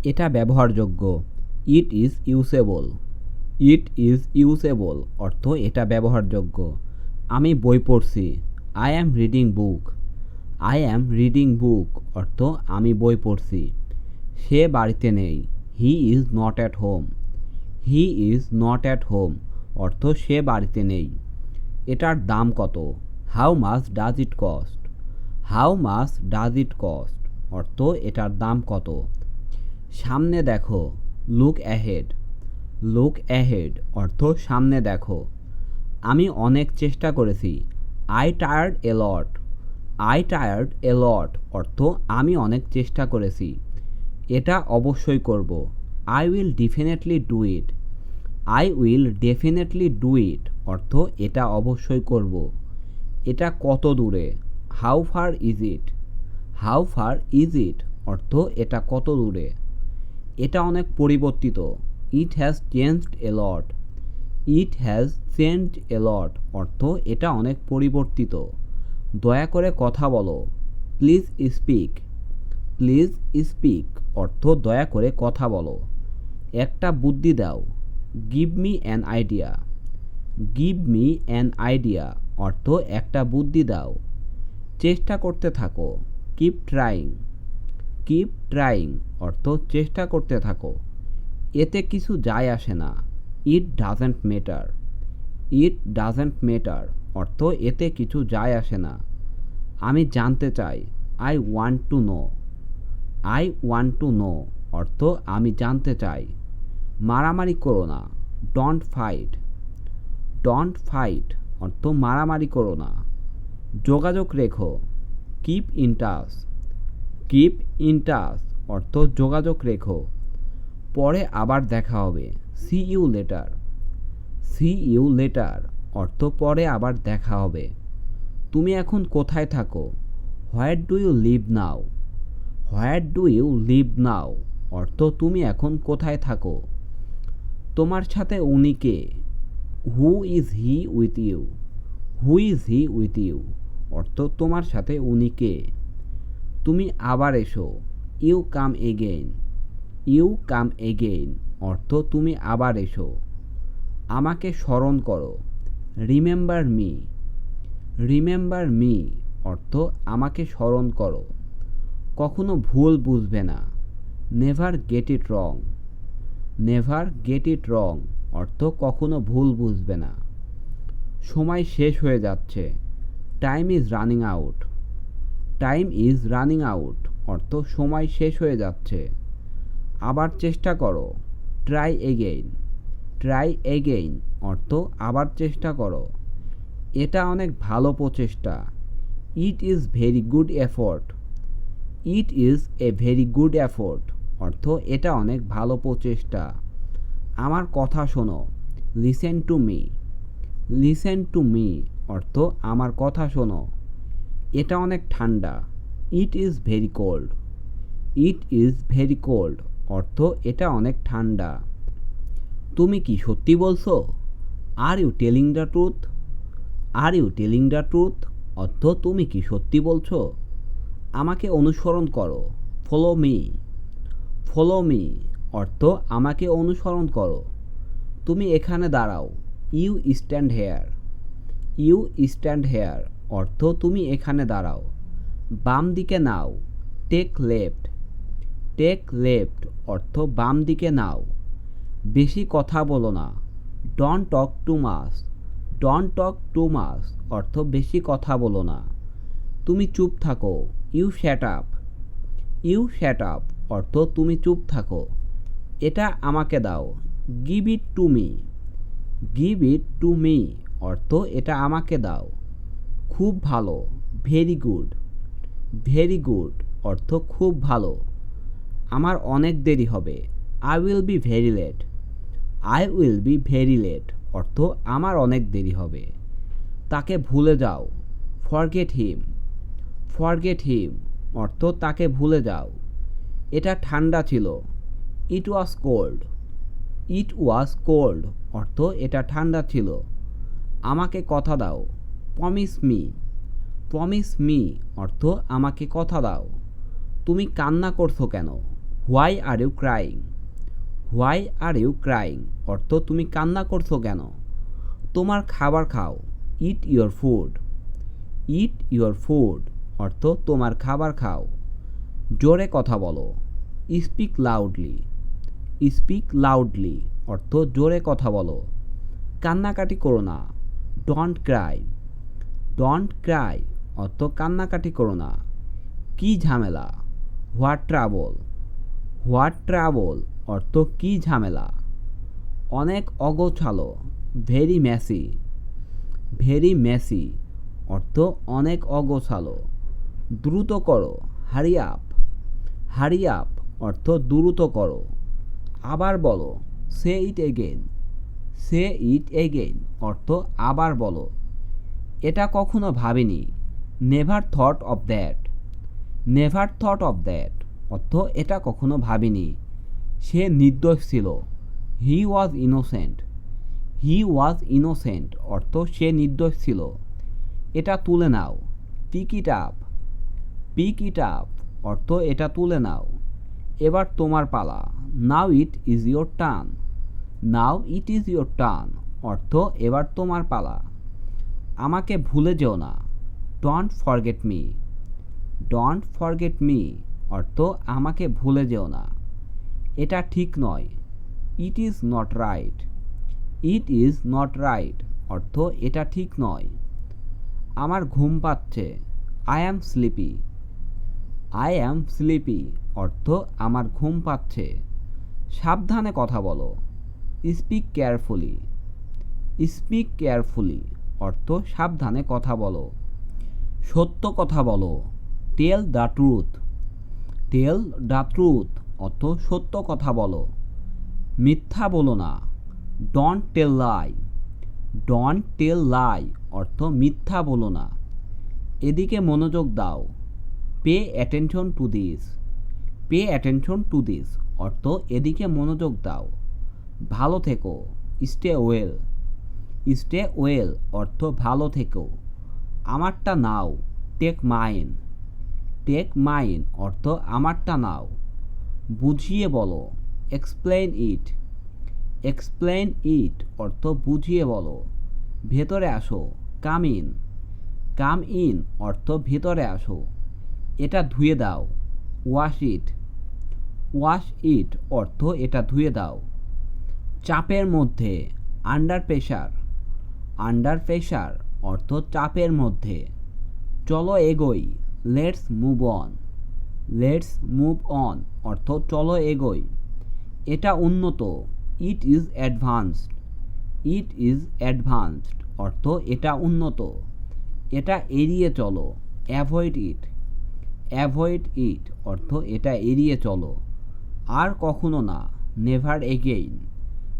এটা ব্যবহারযোগ্য। It is usable. It is usable অর্থ এটা ব্যবহারযোগ্য। আমি বই পড়ছি। I am reading book. I am reading book অর্থ আমি বই পড়ছি। সে বাড়িতে নেই। He is not at home. He is not at home অর্থ সে বাড়িতে নেই। এটার দাম কত? How much does it cost. How much does it cost অর্থ এটার দাম কত। সামনে দেখো। Look ahead. লুক অ্যাহেড অর্থ সামনে দেখো। আমি অনেক চেষ্টা করেছি। I tired a lot. I tired a lot অর্থ আমি অনেক চেষ্টা করেছি। এটা অবশ্যই করব। I will definitely do it. I will definitely do it অর্থ এটা অবশ্যই করব। এটা কত দূরে? How far is it. How far is it অর্থ এটা কত দূরে। এটা অনেক পরিবর্তিত। It has changed a lot. It has changed a lot অর্থ এটা অনেক পরিবর্তিত। দয়া করে কথা বলো। Please speak. প্লিজ স্পিক অর্থ দয়া করে কথা বলো। একটা বুদ্ধি দাও। Give me an idea. Give me an idea অর্থ একটা বুদ্ধি দাও। চেষ্টা করতে থাকো। Keep trying. কিপ ট্রাইং অর্থ চেষ্টা করতে থাকো। এতে কিছু যায় আসে না। It doesn't matter. It doesn't matter অর্থ এতে কিছু যায় আসে না। আমি জানতে চাই। I want to know. I want to know অর্থ আমি জানতে চাই। মারামারি করো না। Don't fight. ডোন্ট ফাইট অর্থ মারামারি করো না। যোগাযোগ রেখো। Keep in touch. Keep in touch অর্থ যোগাযোগ রেখো। পরে আবার দেখা হবে। See you later. See you later অর্থ পরে আবার দেখা হবে। তুমি এখন কোথায় থাকো? Where do you live now. Where do you live now অর্থ তুমি এখন কোথায় থাকো। তোমার সাথে উনি কে? Who is he with you. Who is he with you অর্থ তোমার সাথে উনি কে। তুমি আবার এসো। You come again. You come again অর্থ তুমি আবার এসো। আমাকে স্মরণ করো। Remember me. রিমেম্বার মি অর্থ আমাকে স্মরণ করো। কখনো ভুল বুঝবে না। Never get it wrong. Never get it wrong অর্থ কখনো ভুল বুঝবে না। সময় শেষ হয়ে যাচ্ছে। Time is running out. Time is running out অর্থ সময় শেষ হয়ে যাচ্ছে। আবার চেষ্টা করো। Try again. ট্রাই এগেইন অর্থ আবার চেষ্টা করো। এটা অনেক ভালো প্রচেষ্টা। It is very good effort. It is a very good effort অর্থ এটা অনেক ভালো প্রচেষ্টা। আমার কথা শোনো। Listen to me. Listen to me অর্থ আমার কথা শোনো। এটা অনেক ঠান্ডা। It is very cold. It is very cold অর্থ এটা অনেক ঠান্ডা। তুমি কি সত্যি বলছো? Are you telling the truth. Are you telling the truth অর্থ তুমি কি সত্যি বলছো। আমাকে অনুসরণ করো। Follow me. ফলো মি অর্থ আমাকে অনুসরণ করো। তুমি এখানে দাঁড়াও। You stand here. You stand here অর্থ তুমি এখানে দাঁড়াও। বাম দিকে নাও। Take left. টেক লেফট অর্থ বাম দিকে নাও। বেশি কথা বলো না। Don't talk too much. Don't talk too much অর্থ বেশি কথা বলো না। তুমি চুপ থাকো। You shut up. You shut up অর্থ তুমি চুপ থাকো। এটা আমাকে দাও। Give it to me. Give it to me অর্থ এটা আমাকে দাও। খুব ভালো। Very good. ভেরি গুড অর্থ খুব ভালো। আমার অনেক দেরি হবে। I will be very late. I will be very late অর্থ আমার অনেক দেরি হবে। তাকে ভুলে যাও। Forget him. ফরগেট হিম অর্থ তাকে ভুলে যাও। এটা ঠান্ডা ছিল। ইট ওয়াজ কোল্ড। ইট ওয়াজ কোল্ড অর্থ এটা ঠান্ডা ছিল। আমাকে কথা দাও। Promise me. প্রমিস মি অর্থ আমাকে কথা দাও। তুমি কান্না করছো কেন? Why are you crying? Why are you crying অর্থ তুমি কান্না করছো কেন? তোমার খাবার খাও। Eat your food. Eat your food অর্থ তোমার খাবার খাও। জোরে কথা বলো। Speak loudly. স্পিক লাউডলি অর্থ জোরে কথা বলো। কান্নাকাটি করো না। Don't Cry. ডোন্ট ক্রাই অর্থ কান্নাকাটি করো না। কী ঝামেলা? What trouble. হোয়াট ট্রাবল অর্থ কী ঝামেলা। অনেক অগোছালো। Very Messi. ভেরি মেসি অর্থ অনেক অগোছালো। দ্রুত করো। Hurry up. হারি আপ অর্থ দ্রুত করো। আবার বলো। সে ইট এগেইন। সে ইট এগেইন অর্থ আবার বলো। এটা কখনো ভাবিনি। Never thought of that. Never thought of that অর্থ এটা কখনো ভাবিনি। সে নির্দোষ ছিল। হি ওয়াজ ইনোসেন্ট। হি ওয়াজ ইনোসেন্ট অর্থ সে নির্দোষ ছিল। এটা তুলে নাও। Pick it up. Pick it up অর্থ এটা তুলে নাও। এবার তোমার পালা। Now it is your turn. Now it is your turn অর্থ এবার তোমার পালা। আমাকে ভুলে যেও না। Don't forget me. Don't forget me অর্থ আমাকে ভুলে যেও না। এটা ঠিক নয়। It is not right. It is not right অর্থ এটা ঠিক নয়। আমার ঘুম পাচ্ছে। I am sleepy. I am sleepy অর্থ আমার ঘুম পাচ্ছে। সাবধানে কথা বলো। Speak carefully. স্পিক কেয়ারফুলি অর্থ সাবধানে কথা বলো। সত্য কথা বলো। Tell the truth. Tell the truth অর্থ সত্য কথা বলো। মিথ্যা বলো না। Don't tell lie. Don't tell লাই অর্থ মিথ্যা বলো না। এদিকে মনোযোগ দাও। Pay attention to this. Pay attention to this অর্থ এদিকে মনোযোগ দাও। ভালো থেকো। Stay well. স্টে ওয়েল অর্থ ভালো থেকো। আমারটা নাও। Take mine. টেক মাইন অর্থ আমারটা নাও। বুঝিয়ে বলো। এক্সপ্লেইন ইট। এক্সপ্লেইন ইট অর্থ বুঝিয়ে বলো। ভেতরে আসো। Come in. কাম ইন অর্থ ভেতরে আসো। এটা ধুয়ে দাও। Wash it. ওয়াশ ইট অর্থ এটা ধুয়ে দাও। চাপের মধ্যে। Under pressure. আন্ডার প্রেশার অর্থ চাপের মধ্যে। চলো এগোই। Let's move on. Let's move on অর্থ চলো এগোই। এটা উন্নত। It is advanced. It is advanced অর্থ এটা উন্নত। এটা এড়িয়ে চলো। অ্যাভয়েড ইট। অ্যাভয়েড ইট অর্থ এটা এড়িয়ে চলো। আর কখনো না। Never again.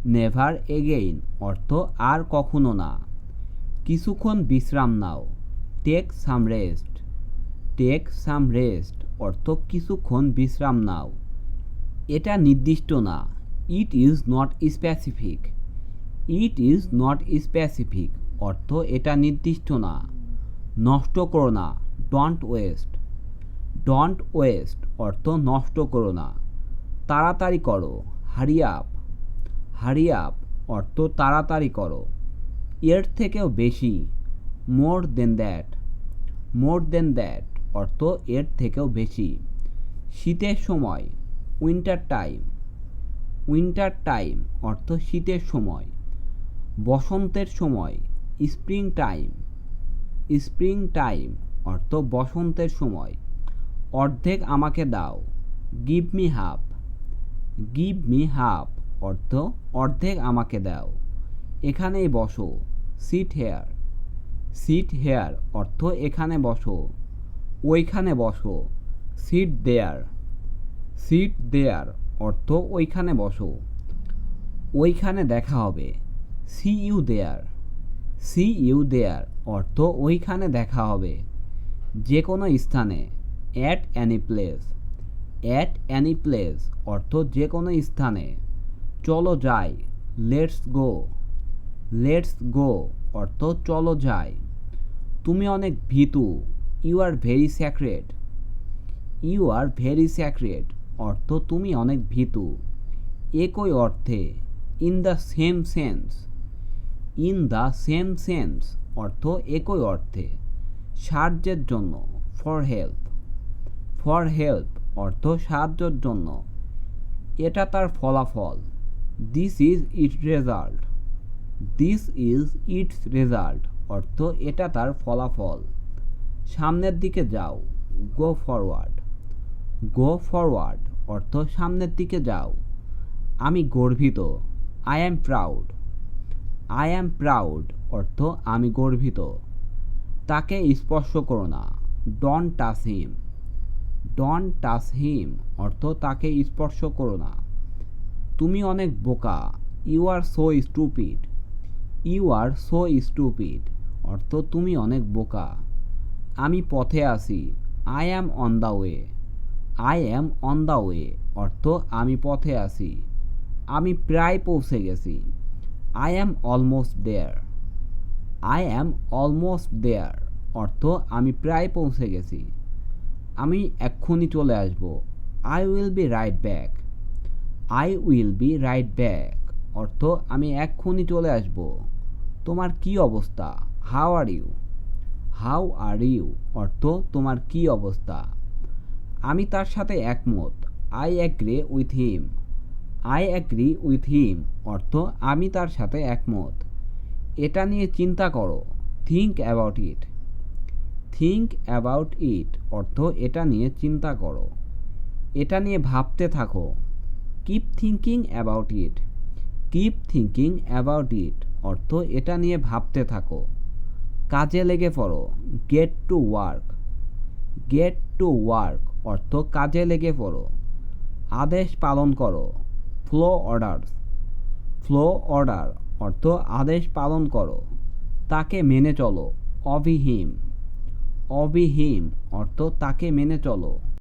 নেভার এগেইন অর্থ আর কখনো না। কিছুক্ষণ বিশ্রাম নাও। Take some rest. Take some rest অর্থ কিছুক্ষণ বিশ্রাম নাও। এটা নির্দিষ্ট না। It is not specific. It is not specific অর্থ এটা নির্দিষ্ট না। নষ্ট করো না। Don't waste. ডোন্ট ওয়েস্ট অর্থ নষ্ট করো না। তাড়াতাড়ি করো। Hurry up. হারি আপ অর্থ তাড়াতাড়ি করো। এর থেকেও বেশি। মোর দেন দ্যাট। মোর দেন দ্যাট অর্থ এর থেকেও বেশি। শীতের সময়। Winter time. উইন্টার টাইম অর্থ শীতের সময়। বসন্তের সময়। Spring time. স্প্রিং টাইম অর্থ বসন্তের সময়। অর্ধেক আমাকে দাও। Give me half. Give me half অর্থ অর্ধেক আমাকে দাও। এখানেই বসো। Sit here. সিট হেয়ার অর্থ এখানে বসো। ওইখানে বসো। সিট দেয়ার। সিট দেয়ার অর্থ ওইখানে বসো। ওইখানে দেখা হবে। See you there. See you there অর্থ ওইখানে দেখা হবে। যে কোনো স্থানে। At any place. At any place অর্থ যে কোনো স্থানে। চলো যাই। Let's go. লেটস গো অর্থ চলো যাই। তুমি অনেক ভীতু। You are very sacred. You are very sacred অর্থ তুমি অনেক ভীতু। একই অর্থে in the same sense. In the same sense অর্থ একই অর্থে। সাহায্যের জন্য ফর হেল্প। ফর হেল্প অর্থ সাহায্যের জন্য। এটা তার ফলাফল। This is it's result. This is it's result অর্থ এটা তার ফলাফল। সামনের দিকে যাও, গো ফরওয়ার্ড। গো ফরওয়ার্ড অর্থ সামনের দিকে যাও। আমি গর্বিত, I am proud. I am proud অর্থ আমি গর্বিত। তাকে স্পর্শ করো না, don't touch him. Don't touch him অর্থ তাকে স্পর্শ করো না। তুমি অনেক বোকা, you are so stupid. You are so stupid অর্থ তুমি অনেক বোকা। আমি পথে আছি, I am on the way. I am on the way অর্থ আমি পথে আছি। আমি প্রায় পৌঁছে গেছি, I am almost there. I am almost there অর্থ আমি প্রায় পৌঁছে গেছি। আমি এক্ষুনি চলে আসব, I will be right back. I will be right back অর্থ আমি এক্ষুনি চলে আসব। তোমার কি অবস্থা, how are you. How are you অর্থ তোমার কি অবস্থা। আমি তার সাথে একমত, I agree with him. I agree with him অর্থ আমি তার সাথে একমত। এটা নিয়ে চিন্তা করো, think about it. Think about it অর্থ এটা নিয়ে চিন্তা করো। এটা নিয়ে ভাবতে থাকো, keep thinking about it. Keep thinking about it অর্থ এটা নিয়ে ভাবতে থাকো। কাজে লেগে পড়ো, get to work. Get to work অর্থ কাজে লেগে পড়ো। আদেশ পালন করো, ফলো অর্ডারস। ফলো অর্ডার অর্থ আদেশ পালন করো। তাকে মেনে চলো, অবি হিম। অবি হিম অর্থ তাকে মেনে চলো।